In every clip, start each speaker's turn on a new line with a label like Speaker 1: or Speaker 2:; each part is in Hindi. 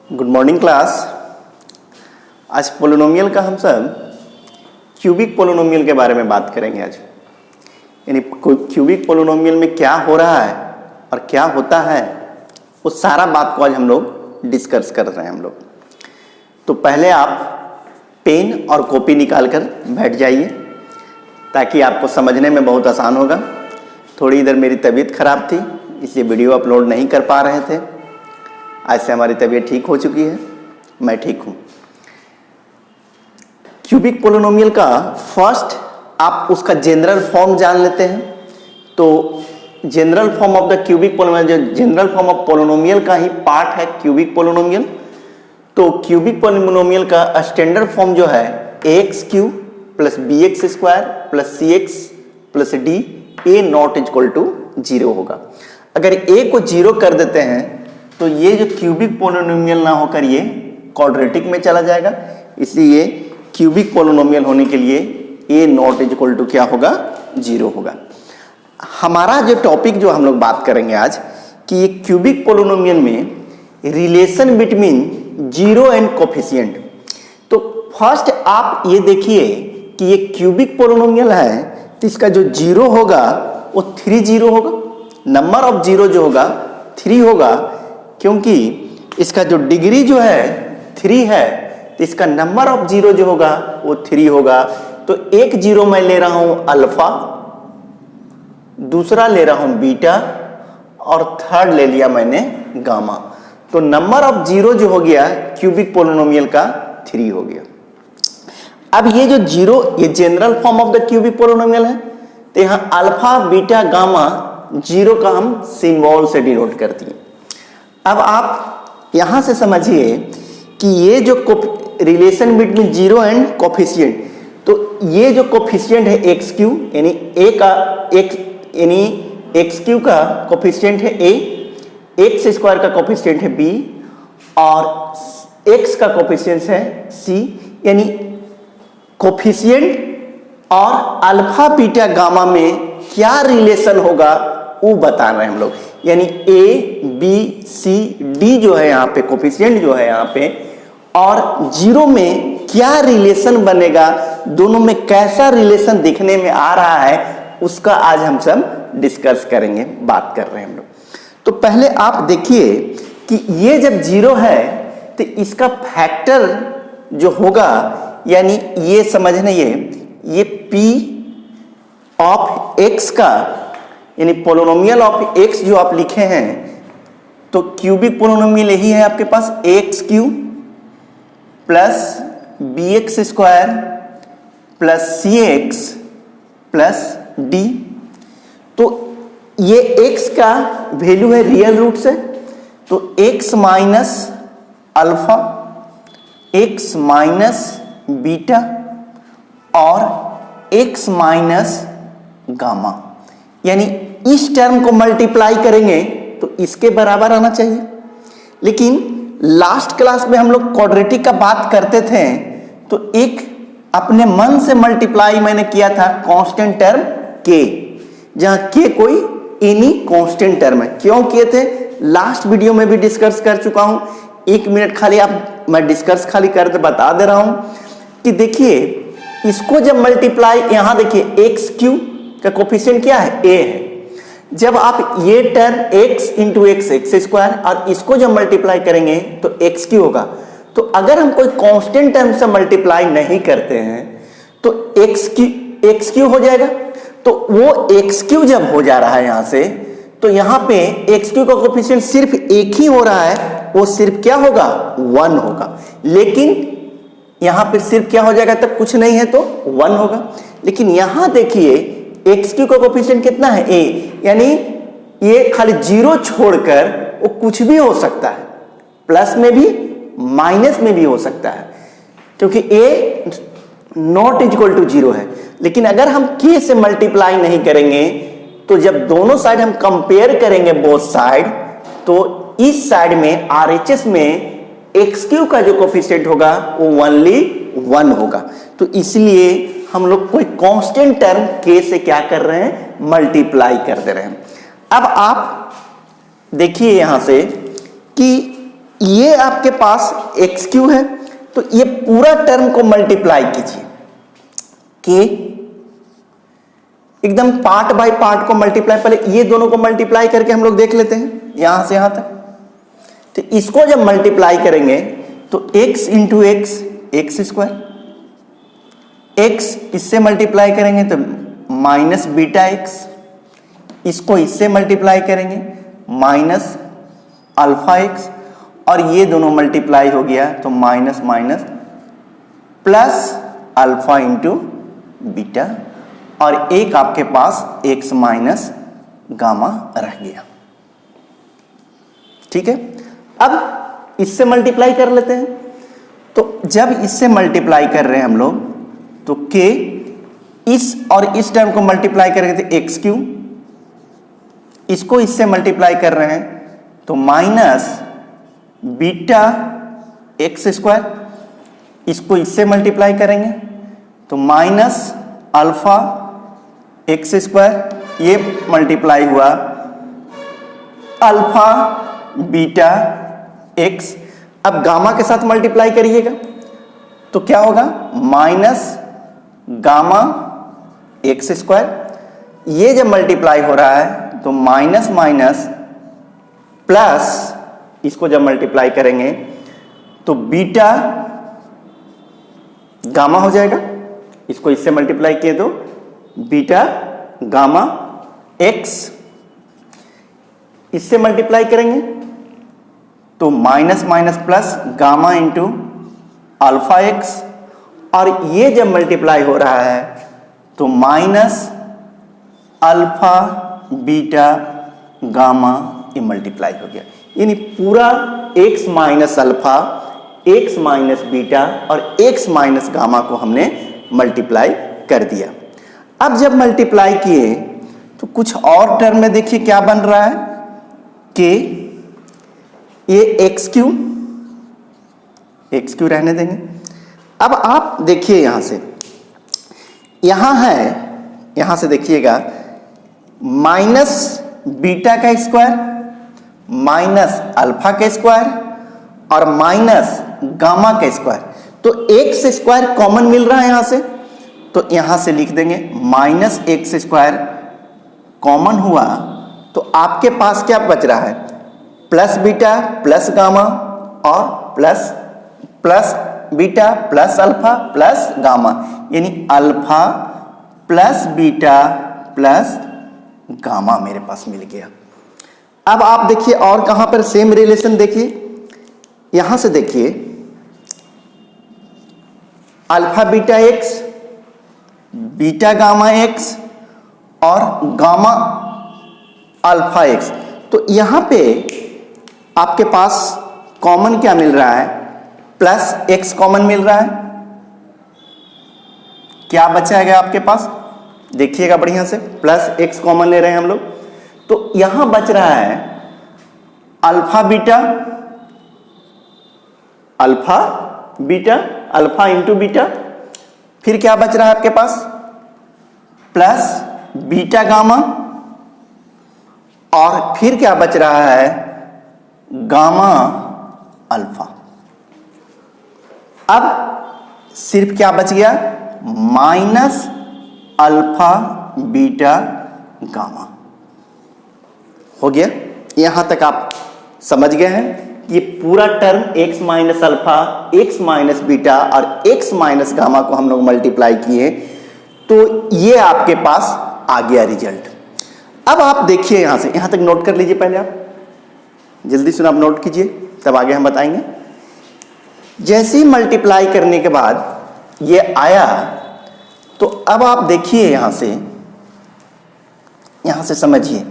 Speaker 1: Good morning class. आज पोलिनोमियल का हम सब क्यूबिक पोलिनोमियल के बारे में बात करेंगे आज। यानी क्यूबिक पोलिनोमियल में क्या हो रहा है और क्या होता है, वो सारा बात को आज हम लोग डिस्कस कर रहे हैं हम लोग। तो पहले आप पेन और कॉपी निकाल कर बैठ जाइए ताकि आपको समझने में बहुत आसान होगा। थोड़ी इधर मेरी तबीयत खराब थी इसलिए वीडियो अपलोड नहीं कर पा रहे थे। आज से हमारी तबीयत ठीक हो चुकी है, मैं ठीक हूँ। क्यूबिक पोलिनोमियल का फर्स्ट आप उसका जनरल फॉर्म जान लेते हैं। तो general form of the cubic polynomial, जो जनरल फॉर्म ऑफ पोलिनोमियल का ही पार्ट है क्यूबिक पोलिनोमियल। तो क्यूबिक पोलिनोमियल का स्टैंडर्ड फॉर्म जो है ax cube plus bx square plus cx plus d a not equal to 0 होगा। अगर a को 0 कर देते हैं तो ये जो क्यूबिक पोलिनोमियल ना होकर ये क्वाड्रेटिक में चला जाएगा। इसलिए क्यूबिक पोलिनोमियल होने के लिए a नॉट इक्वल टू क्या होगा, 0 होगा। हमारा जो टॉपिक जो हम लोग बात करेंगे आज कि ये क्यूबिक पोलिनोमियल में relation between zero and coefficient. तो फर्स्ट आप ये देखिए कि ये क्यूबिक पोलिनोमियल है तो इसका जो 0 होगा वो 3 0 होगा। नंबर ऑफ 0 जो होगा 3 होगा, क्योंकि इसका जो डिग्री जो है 3 है तो इसका नंबर ऑफ 0 जो होगा वो 3 होगा। तो एक 0 मैं ले रहा हूं अल्फा, दूसरा ले रहा हूं बीटा और थर्ड ले लिया मैंने गामा। तो नंबर ऑफ 0 जो हो गया क्यूबिक पोलिनोमियल का 3 हो गया। अब ये जो 0 ये general form of the cubic polynomial है। तो यहां अल्फा बीटा गामा 0 का हम सिंबल से डिनोट करती हैं। अब आप यहां से समझिए कि ये जो रिलेशन बिटवीन 0 एंड कोफिशिएंट, तो ये जो कोफिशिएंट है एक्स क्यू यानी ए का यानी एक्स क्यू का कोफिशिएंट है ए, एक्स स्क्वायर का कोफिशिएंट है बी और एक्स का कोफिशिएंट है सी। यानी कोफिशिएंट और अल्फा बीटा गामा में क्या रिलेशन होगा वो बता रहे हैं हम लोग। यानी ए बी सी डी जो है यहाँ पे कोफिशिएंट जो है यहाँ पे, और 0 में क्या रिलेशन बनेगा, दोनों में कैसा रिलेशन दिखने में आ रहा है, उसका आज हम सब डिस्कस करेंगे, बात कर रहे हैं हम लोग। तो पहले आप देखिए कि ये जब 0 है तो इसका फैक्टर जो होगा, यानी ये समझना ये p ऑफ x का यानी पोलिनोमियल ऑफ x जो आप लिखे हैं, तो क्यूबिक पोलिनोमियल यही है आपके पास ax cube plus bx square plus cx plus d। तो ये x का वैल्यू है रियल रूट से, तो x minus alpha, x minus beta और x माइनस गामा। यानी इस टर्म को मल्टीप्लाई करेंगे तो इसके बराबर आना चाहिए। लेकिन लास्ट क्लास में हम लोग क्वाड्रेटिक का बात करते थे तो एक अपने मन से मल्टीप्लाई मैंने किया था कांस्टेंट टर्म k, जहां k कोई एनी कांस्टेंट टर्म है। क्यों किए थे लास्ट वीडियो में भी डिस्कस कर चुका हूं। 1 मिनट खाली मैं डिस्कस खाली करके बता दे रहा हूं कि देखिए इसको जब मल्टीप्लाई, यहां देखिए एक्स क्यू का कोफिशिएंट क्या है, a है। जब आप ये term x into x x square और इसको जब मल्टीप्लाई करेंगे तो एक्स क्यू होगा। तो अगर हम कोई कांस्टेंट टर्म से मल्टीप्लाई नहीं करते हैं तो एक्स क्यू हो जाएगा। तो वो एक्स क्यू जब हो जा रहा है यहां से, तो यहां पे एक्स क्यू का कोफिशिएंट सिर्फ एक ही हो रहा है, वो सिर्फ क्या होगा, 1 होगा। लेकिन यहां पे सिर्फ क्या हो जाएगा, तब कुछ नहीं है तो 1 होगा। लेकिन यहां देखिए एक्स क्यू का कोफिशिएंट कितना है, a, यानी ये खाली 0 छोड़कर वो कुछ भी हो सकता है, प्लस में भी माइनस में भी हो सकता है, क्योंकि a नॉट इक्वल टू 0 है। लेकिन अगर हम k से मल्टीप्लाई नहीं करेंगे तो जब दोनों साइड हम कंपेयर करेंगे बोथ साइड, तो इस साइड में RHS में एक्स क्यू का जो कोफिशिएंट होगा वो ओनली 1 होगा। तो इसलिए हम लोग कोई कांस्टेंट टर्म k से क्या कर रहे हैं, मल्टीप्लाई कर दे रहे हैं। अब आप देखिए यहां से कि ये आपके पास एक्स क्यू है, तो ये पूरा टर्म को मल्टीप्लाई कीजिए, के एकदम पार्ट बाय पार्ट को मल्टीप्लाई, पहले ये दोनों को मल्टीप्लाई करके हम लोग देख लेते हैं यहां से यहां तक। तो इसको जब मल्टीप्लाई करेंगे तो x into x x square, x इससे मल्टीप्लाई करेंगे तो माइनस बीटा एक्स, इसको इससे मल्टीप्लाई करेंगे माइनस अल्फा एक्स, और ये दोनों मल्टीप्लाई हो गया तो minus minus plus alpha into beta, और एक आपके पास x माइनस गामा रह गया। ठीक है, अब इससे मल्टीप्लाई कर लेते हैं। तो जब इससे मल्टीप्लाई कर रहे हैं हम लोग तो k इस और इस टर्म को मल्टीप्लाई करेंगे तो एक्स क्यू, इसको इससे मल्टीप्लाई कर रहे हैं तो माइनस बीटा एक्स स्क्वायर, इसको इससे मल्टीप्लाई करेंगे तो माइनस अल्फा एक्स स्क्वायर, ये मल्टीप्लाई हुआ अल्फा बीटा एक्स। अब गामा के साथ मल्टीप्लाई करिएगा तो क्या होगा, माइनस गामा एक्स स्क्वायर, ये जब मल्टीप्लाई हो रहा है तो माइनस माइनस प्लस, इसको जब मल्टीप्लाई करेंगे तो बीटा गामा हो जाएगा, इसको इससे मल्टीप्लाई किए तो बीटा गामा एक्स, इससे मल्टीप्लाई करेंगे तो minus minus plus gamma into alpha x, और ये जब मल्टीप्लाई हो रहा है तो माइनस अल्फा बीटा गामा, ये मल्टीप्लाई हो गया, यानी पूरा x minus alpha, x minus beta और x माइनस गामा को हमने मल्टीप्लाई कर दिया। अब जब मल्टीप्लाई किए तो कुछ और टर्म में देखिए क्या बन रहा है, कि ये एक्स क्यू रहने देंगे। अब आप देखिए यहां से, यहां है, यहां से देखिएगा माइनस बीटा का स्क्वायर माइनस अल्फा का स्क्वायर और माइनस गामा का स्क्वायर, तो एक्स स्क्वायर कॉमन मिल रहा है यहां से, तो यहां से लिख देंगे माइनस एक्स स्क्वायर कॉमन हुआ तो आपके पास क्या बच रहा है, प्लस बीटा प्लस गामा और plus plus beta plus alpha plus gamma, यानी alpha plus beta plus gamma मेरे पास मिल गया। अब आप देखिए और कहां पर सेम रिलेशन देखिए, यहां से देखिए alpha beta x, beta gamma x और गामा अल्फा एक्स, तो यहां पे आपके पास कॉमन क्या मिल रहा है, प्लस एक्स कॉमन मिल रहा है। क्या बचाएगा आपके पास, देखिएगा बढ़िया से, प्लस एक्स कॉमन ले रहे हैं हम लोग, तो यहां बच रहा है alpha beta, alpha beta, alpha into beta, फिर क्या बच रहा है आपके पास, प्लस बीटा गामा, और फिर क्या बच रहा है, गामा अल्फा। अब सिर्फ क्या बच गया, माइनस अल्फा बीटा गामा हो गया। यहां तक आप समझ गए हैं, ये पूरा term x minus alpha, x minus beta और x माइनस गामा को हम लोग मल्टीप्लाई किए, तो ये आपके पास आ गया रिजल्ट। अब आप देखिए यहां से, यहां तक नोट कर लीजिए, पहले आप जल्दी से आप नोट कीजिए, तब आगे हम बताएंगे। जैसे ही मल्टीप्लाई करने के बाद ये आया, तो अब आप देखिए यहां से समझिए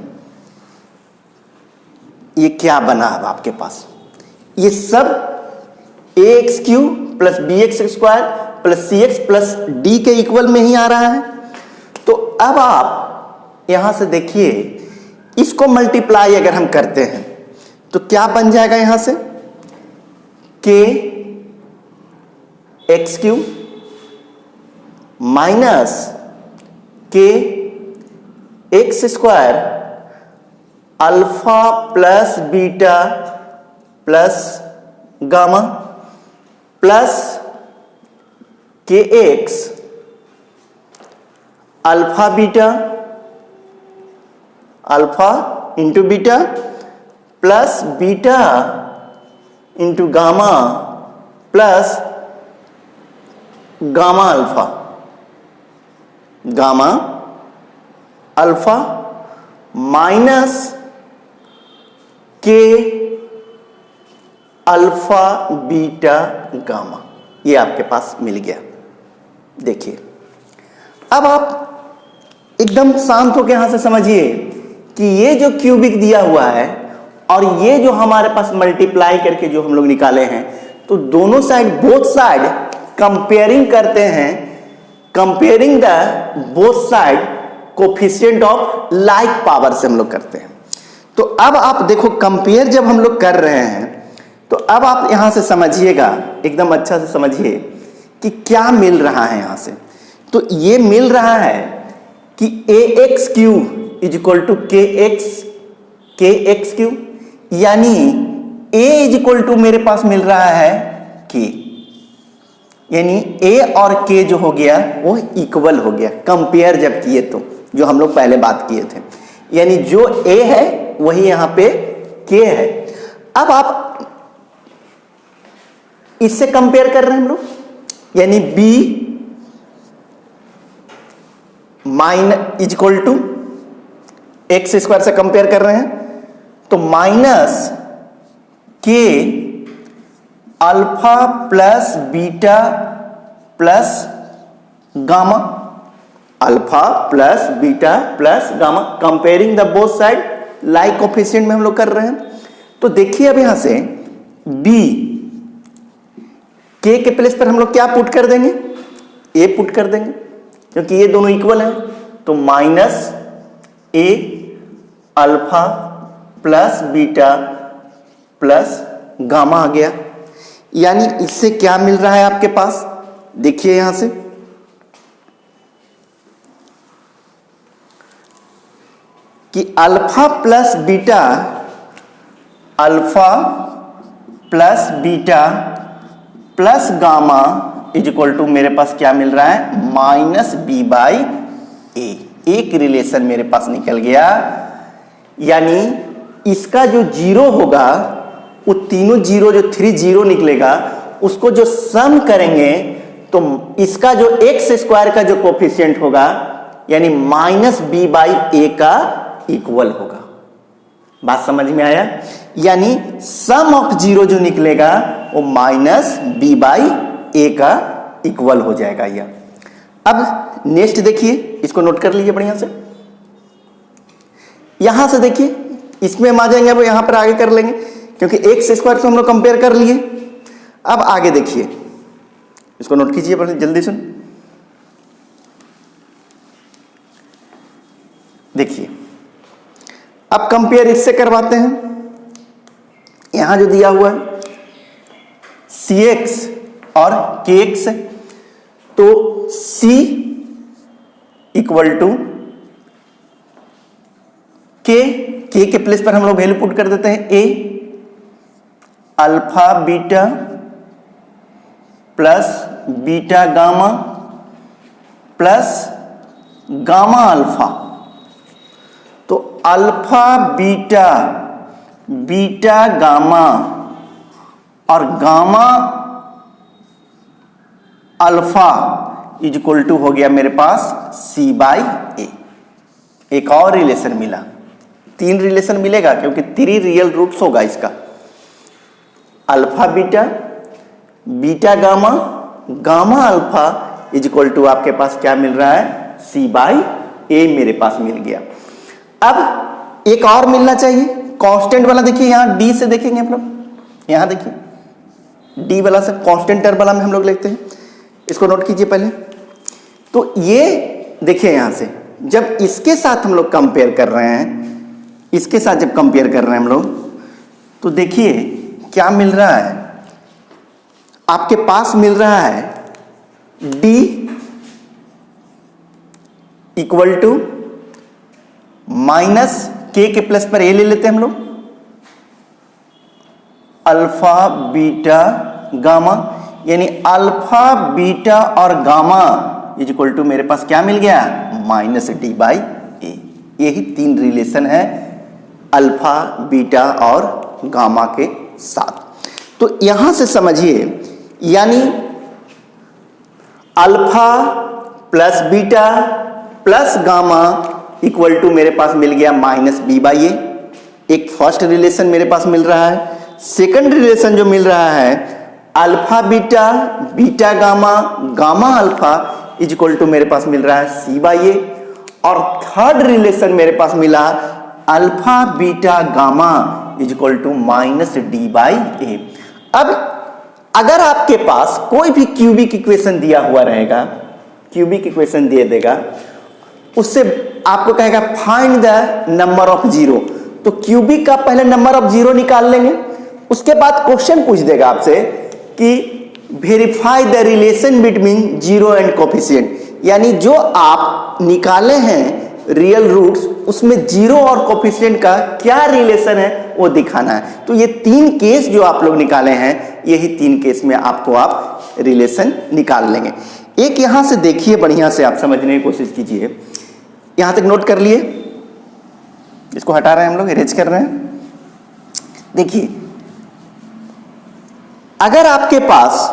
Speaker 1: ये क्या बना अब आपके पास, ये सब ax cube plus B X square plus C X plus D के इक्वल में ही आ रहा है। तो अब आप यहां से देखिए, इसको मल्टीप्लाई अगर हम करते हैं तो क्या बन जाएगा, यहां से K x cube minus K X square alpha plus beta plus gamma plus K X alpha beta, alpha into beta plus beta into gamma plus gamma alpha, gamma alpha minus के अल्फा बीटा गामा, ये आपके पास मिल गया। देखिए अब आप एकदम शांत होकर यहां से समझिए कि ये जो क्यूबिक दिया हुआ है और ये जो हमारे पास मल्टीप्लाई करके जो हम लोग निकाले हैं, तो दोनों साइड, बोथ साइड कंपेयरिंग करते हैं, comparing the both side coefficient of like power से हम लोग करते हैं। तो अब आप देखो कंपेयर जब हम लोग कर रहे हैं, तो अब आप यहां से समझिएगा, एकदम अच्छा से समझिए कि क्या मिल रहा है यहां से। तो ये मिल रहा है कि a x q is equal to k x q, यानी ए इज इक्वल टू मेरे पास मिल रहा है के, यानी ए और के जो हो गया वो इक्वल हो गया कंपेयर जब किए तो, जो हम लोग पहले बात किए थे, यानी जो ए है वही यहां पे के है। अब आप इससे कंपेयर कर रहे हैं हम लोग, यानी B minus is equal to X square से कंपेयर कर रहे हैं, तो माइनस के alpha plus beta plus gamma, alpha plus beta plus gamma, comparing the both side like coefficient में हम लोग कर रहे हैं। तो देखिए अब यहां से बी के प्लेस पर हम लोग क्या पुट कर देंगे, ए पुट कर देंगे, क्योंकि ये दोनों इक्वल हैं। तो minus a alpha plus beta plus gamma आ गया, यानी इससे क्या मिल रहा है आपके पास, देखिए यहां से कि alpha plus beta, alpha plus beta plus gamma is equal to मेरे पास क्या मिल रहा है, माइनस बी बाई ए। एक रिलेशन मेरे पास निकल गया, यानी इसका जो जीरो होगा वो तीनों जीरो, जो 3 जीरो निकलेगा उसको जो सम करेंगे तो इसका जो एक्स स्क्वायर का जो कोफिशिएंट होगा यानी माइनस बी बाई ए का इक्वल होगा। बात समझ में आया, यानी सम ऑफ जीरो जो निकलेगा वो माइनस बी बाई ए का इक्वल हो जाएगा यह। अब नेक्स्ट देखिए, इसको नोट कर लीजिए बढ़िया से, यहां से देखिए इसमें हम आ जाएंगे, अब यहां पर आगे कर लेंगे क्योंकि एक्स स्क्वायर से हम लोग कंपेयर कर लिए। अब आगे देखिए, इसको नोट कीजिए बड़े जल्दी से, देखिए अब कंपेयर इससे करवाते हैं। यहां जो दिया हुआ है सी एक्स और के एक्स, तो सी इक्वल टू के प्लेस पर हम लोग वैल्यू पुट कर देते हैं, a alpha beta plus beta gamma plus gamma alpha. तो अल्फा बीटा बीटा गामा और gamma alpha is equal to हो गया मेरे पास सी बाई ए। एक और रिलेशन मिला, 3 रिलेशन मिलेगा क्योंकि 3 रियल रूट्स होगा इसका, alpha beta beta gamma gamma alpha is equal to आपके पास क्या मिल रहा है, सी बाई ए मेरे पास मिल गया। अब एक और मिलना चाहिए कांस्टेंट वाला, देखिए यहां डी से देखेंगे हम लोग, यहां देखिए डी वाला से कांस्टेंट टर्म वाला में हम लोग लिखते हैं, इसको नोट कीजिए पहले। तो ये देखिए यहां से जब इसके साथ हम लोग कंपेयर कर रहे हैं, इसके साथ जब कंपेयर कर रहे हैं हम लोग, तो देखिए क्या मिल रहा है आपके पास, मिल रहा है डी इक्वल टू माइनस के प्लस पर ए ले लेते हैं हम लोग, अल्फा बीटा गामा, यानी अल्फा बीटा और गामा इज इक्वल टू मेरे पास क्या मिल गया, माइनस डी बाई ए। यही तीन रिलेशन है अल्फा बीटा और गामा के साथ। तो यहां से समझिए, यानी alpha plus beta plus gamma equal to मेरे पास मिल गया माइनस बी बाई ए। एक फर्स्ट रिलेशन मेरे पास मिल रहा है। सेकंड रिलेशन जो मिल रहा है alpha beta beta gamma gamma alpha is equal to मेरे पास मिल रहा है सी बाई ए। और थर्ड रिलेशन मेरे पास मिला alpha beta gamma is equal to minus d by a. अब अगर आपके पास कोई भी क्यूबिक इक्वेशन दिया हुआ रहेगा, क्यूबिक इक्वेशन दे देगा, उससे आपको कहेगा find the number of zero, तो क्यूबिक का पहले नंबर ऑफ जीरो निकाल लेंगे। उसके बाद क्वेश्चन पूछ देगा आपसे कि verify the relation between zero and coefficient, यानी जो आप निकाले हैं रियल रूट्स उसमें जीरो और कोफिशिएंट का क्या रिलेशन है वो दिखाना है। तो ये तीन केस जो आप लोग निकाले हैं, यही तीन केस में आपको आप रिलेशन निकाल लेंगे। एक यहां से देखिए, बढ़िया से आप समझने की कोशिश कीजिए। यहां तक नोट कर लिए, इसको हटा रहे हैं हम लोग, इरेज कर रहे हैं। देखिए, अगर आपके पास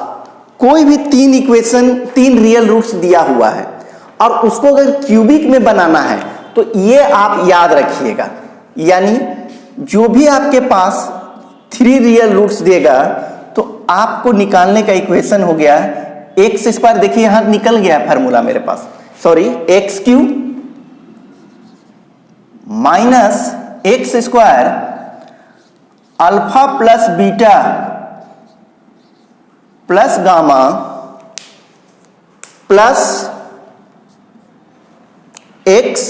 Speaker 1: कोई भी तीन इक्वेशन तीन रियल रूट्स दिया हुआ है और उसको अगर क्यूबिक में बनाना है तो ये आप याद रखिएगा, यानी जो भी आपके पास थ्री रियल रूट्स देगा तो आपको निकालने का इक्वेशन हो गया एक्स स्क्वायर। देखिए यहां निकल गया फार्मूला मेरे पास, sorry, x cube minus x square alpha plus beta plus gamma plus x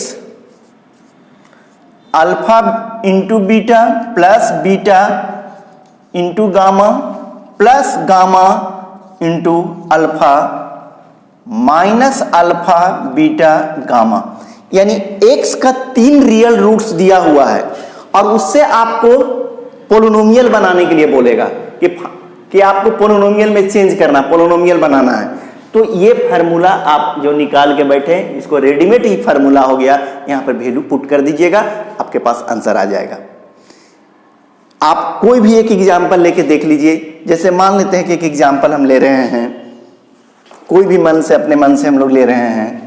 Speaker 1: alpha into beta plus beta into gamma plus gamma into alpha minus alpha beta gamma. यानी x का तीन रियल रूट्स दिया हुआ है और उससे आपको पोलिनोमियल बनाने के लिए बोलेगा कि आपको पोलिनोमियल में चेंज करना, पोलिनोमियल बनाना है। तो ये फार्मूला आप जो निकाल के बैठे, इसको रेडीमेड ही फार्मूला हो गया, यहां पर वैल्यू पुट कर दीजिएगा, आपके पास आंसर आ जाएगा। आप कोई भी एक एग्जांपल लेके देख लीजिए। जैसे मान लेते हैं कि एक एग्जांपल हम ले रहे हैं, कोई भी मन से, अपने मन से हम लोग ले रहे हैं।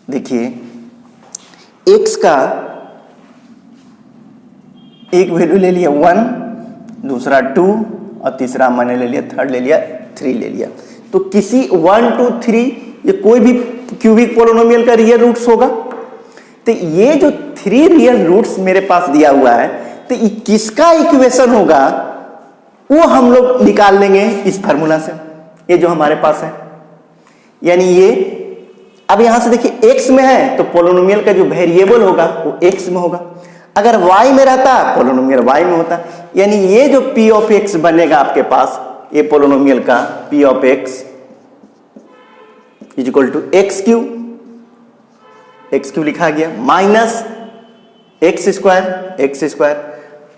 Speaker 1: देखिए, x का एक वैल्यू ले लिया 1, दूसरा 2 और तीसरा मैंने ले लिया, थर्ड ले लिया 3 ले लिया। तो किसी 1 2 3 ये कोई भी क्यूबिक पोलिनोमियल का रियल रूट्स होगा। तो ये जो 3 रियल रूट्स मेरे पास दिया हुआ है, तो ये किसका इक्वेशन होगा वो हम लोग निकाल लेंगे इस फार्मूला से, ये जो हमारे पास है। यानी ये अब यहां से देखिए x में है तो पोलिनोमियल का जो वेरिएबल होगा वो x में होगा, अगर y में रहता पोलिनोमियल y में होता। यानी ये जो p ऑफ x बनेगा आपके पास, ये पोलिनोमियल का p of x is equal to X cube लिखा गया minus x square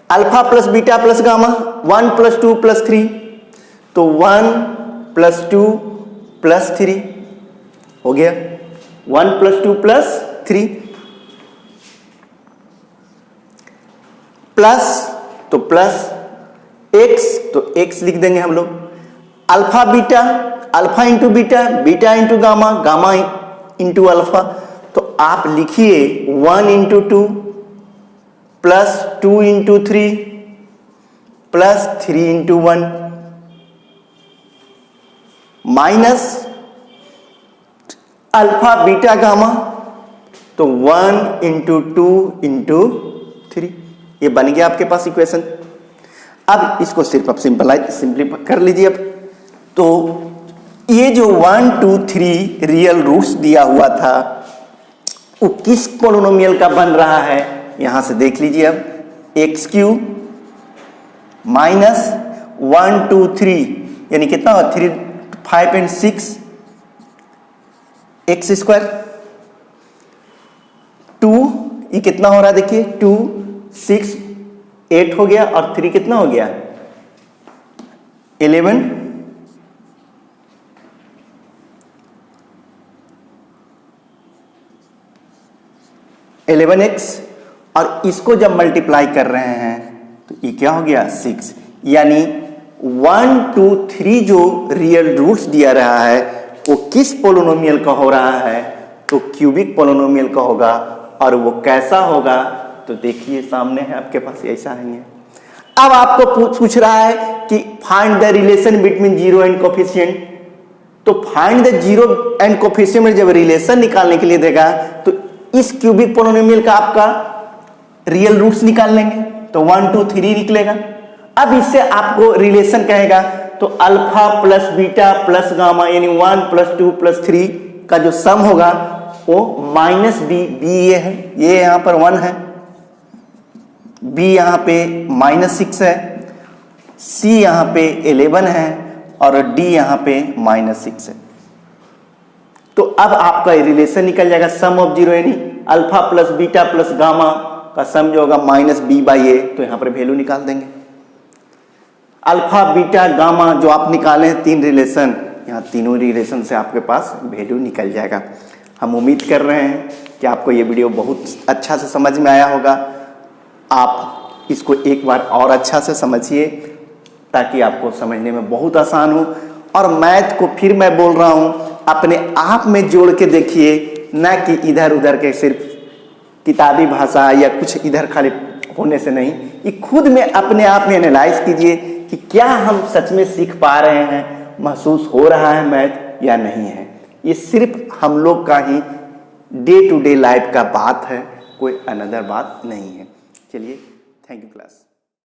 Speaker 1: alpha plus beta plus gamma 1 plus 2 plus 3, तो 1 प्लस 2 प्लस 3 हो गया, 1 प्लस 2 प्लस 3 प्लस, तो प्लस x, तो x लिख देंगे हम लोग, alpha beta, alpha into beta, beta into gamma, gamma into alpha. तो आप लिखिए 1 into 2 plus 2 into 3 plus 3 into 1 minus alpha beta gamma, तो 1 इंटू 2 इंटू 3। ये बन गया आपके पास इक्वेशन। अब इसको सिर्फ आप सिंपलीफाई कर लीजिए। अब तो ये जो 1 2 3 रियल रूट्स दिया हुआ था वो किस पोलिनोमियल का बन रहा है, यहां से देख लीजिए। अब एक्स क्यूब माइनस 1 2 3 यानी कितना हुआ, 3 5 एंड 6 एक्स स्क्वायर 2, ये कितना हो रहा है देखिए 2 6 8 हो गया और 3 कितना हो गया 11, 11x और इसको जब मल्टीप्लाई कर रहे हैं तो ये क्या हो गया 6, यानी 1 2 3 जो रियल रूट्स दिया रहा है वो किस पोलिनोमियल का हो रहा है, तो क्यूबिक पोलिनोमियल का होगा। और वो कैसा होगा तो देखिए सामने है आपके पास, ऐसा है। अब आपको पूछ रहा है कि find the relation between zero and coefficient, तो find the zero and coefficient में जब रिलेशन निकालने के लिए देगा तो इस क्यूबिक पोलिनोमियल का आपका रियल रूट्स निकाल लेंगे तो 1 2 3 निकलेगा। अब इससे आपको रिलेशन कहेगा तो alpha plus beta plus gamma यानी 1 + 2 + 3 का जो सम होगा वो -b ये है, ये यहां पर 1 है, b यहां पे -6 है, c यहां पे 11 है और d यहां पे -6 है। तो अब आपका रिलेशन निकल जाएगा सम ऑफ जीरो, यानी alpha plus beta plus gamma का सम जो होगा -b/a, तो यहां पर वैल्यू निकाल देंगे। अल्फा बीटा गामा जो आप निकाले हैं 3 रिलेशन, यहाँ तीनों रिलेशन से आपके पास वैल्यू निकल जाएगा। हम उम्मीद कर रहे हैं कि आपको ये वीडियो बहुत अच्छा से समझ में आया होगा। आप इसको एक बार और अच्छा से समझिए ताकि आपको समझने में बहुत आसान हो। और मैथ को फिर मैं बोल रहा हूँ अपने आप में जोड़ के देखिए, ना कि इधर उधर के सिर्फ किताबी भाषा या कुछ इधर खाली होने से नहीं, ये खुद में अपने आप में एनालाइज कीजिए कि क्या हम सच में सीख पा रहे हैं, महसूस हो रहा है मैथ या नहीं है। ये सिर्फ हम लोग का ही डे टू डे लाइफ का बात है, कोई अनदर बात नहीं है। चलिए, थैंक यू क्लास।